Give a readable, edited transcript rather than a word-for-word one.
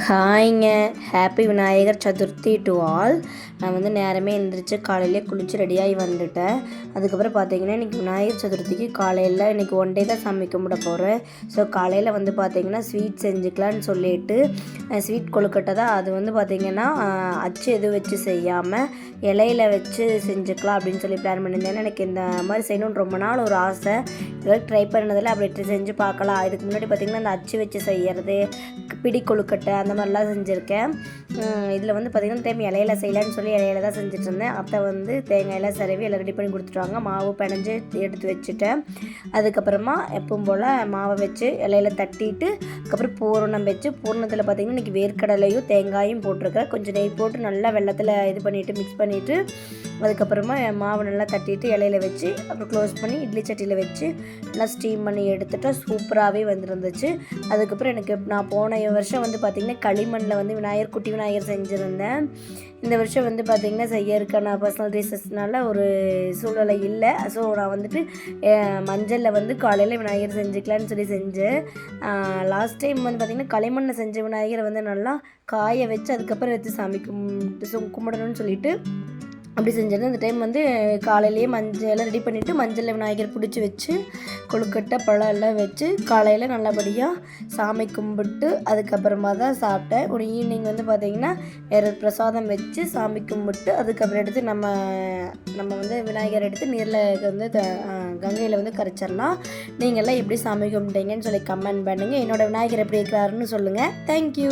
ஹாய்ங்க. Happy Vinayagar Chaturthi to all. நான் வந்து நேரமே எழுந்திரிச்சு காலையிலே குளித்து ரெடியாகி வந்துட்டேன். அதுக்கப்புறம் பார்த்தீங்கன்னா இன்றைக்கி விநாயகர் சதுர்த்திக்கு காலையில் இன்றைக்கி ஒன் டே தான் சாமி கும்பிட போகிறேன். ஸோ காலையில் வந்து பார்த்திங்கன்னா ஸ்வீட் செஞ்சுக்கலான்னு சொல்லிட்டு ஸ்வீட் கொழுக்கட்டை தான். அது வந்து பார்த்திங்கன்னா அச்சு எதுவும் வச்சு செய்யாமல் இலையில வச்சு செஞ்சுக்கலாம் அப்படின்னு சொல்லி பிளான் பண்ணியிருந்தேன். எனக்கு இந்த மாதிரி செய்யணுன்னு ரொம்ப நாள் ஒரு ஆசை. இதெல்லாம் ட்ரை பண்ணதில் அப்படி செஞ்சு பார்க்கலாம். இதுக்கு முன்னாடி பார்த்திங்கன்னா அந்த அச்சு வச்சு செய்கிறது, பிடி கொழுக்கட்டை அந்த மாதிரிலாம் செஞ்சுருக்கேன். இதில் வந்து பார்த்திங்கன்னா டைம் இலையில செய்யலான்னு சொல்லி இலையில தான் செஞ்சுட்டு இருந்தேன். அத்தை வந்து தேங்காயெல்லாம் சிரவி எல்லாம் ரெடி பண்ணி கொடுத்துட்டாங்க. மாவு பிணைஞ்சு எடுத்து வச்சுட்டேன். அதுக்கப்புறமா எப்பவும் போல் மாவை வச்சு இலையில தட்டிட்டு அதுக்கப்புறம் பூரணம் வச்சு பூரணத்தில் பார்த்திங்கன்னா இன்றைக்கி வேர்க்கடலையும் தேங்காயும் போட்டிருக்கேன். கொஞ்சம் நெய் போட்டு நல்லா வெள்ளத்தில் இது பண்ணிவிட்டு மிக்ஸ் பண்ணிவிட்டு அதுக்கப்புறமா மாவு நல்லா தட்டிட்டு இலையில வச்சு அப்புறம் க்ளோஸ் பண்ணி இட்லி சட்டியில் வச்சு நல்லா ஸ்டீம் பண்ணி எடுத்துகிட்டா சூப்பராகவே வந்துருந்துச்சு. அதுக்கப்புறம் எனக்கு நான் போன வருஷம் வந்து பார்த்திங்கன்னா களிமண்ணில் வந்து விநாயகர் குட்டி விநாயகர் செஞ்சுருந்தேன். இந்த வருஷம் வந்து பார்த்திங்கன்னா செய்யறதுக்கான பர்சனல் ரீசன்ஸ்னால ஒரு சூழ்நிலை இல்லை. ஸோ நான் வந்துட்டு மஞ்சளில் வந்து காலையில் விநாயகர் செஞ்சுக்கலான்னு சொல்லி செஞ்சேன். லாஸ்ட் டைம் வந்து பார்த்திங்கன்னா களிமண்ணில் செஞ்ச விநாயகரை வந்து நல்லா காய வச்சு அதுக்கப்புறம் எடுத்து சாமி கும்பிடணும்னு சொல்லிட்டு அப்படி செஞ்சது. அந்த டைம் வந்து காலையிலேயே மஞ்சள் ரெடி பண்ணிவிட்டு மஞ்சளில் விநாயகர் பிடிச்சி வச்சு கொழுக்கட்டை பழம் எல்லாம் வச்சு காலையில் நல்லபடியாக சாமி கும்பிட்டு அதுக்கப்புறமா தான் சாப்பிட்டேன். ஒரு ஈவினிங் வந்து பார்த்திங்கன்னா வேறு பிரசாதம் வச்சு சாமி கும்பிட்டு அதுக்கப்புறம் எடுத்து நம்ம வந்து விநாயகர் எடுத்து நீரில் வந்து கங்கையில் வந்து கரைச்சிடலாம். நீங்கள்லாம் எப்படி சாமி கும்பிட்டீங்கன்னு சொல்லி கமெண்ட் பண்ணுங்கள். என்னோடய விநாயகர் எப்படி இருக்கிறாருன்னு சொல்லுங்கள். தேங்க்யூ.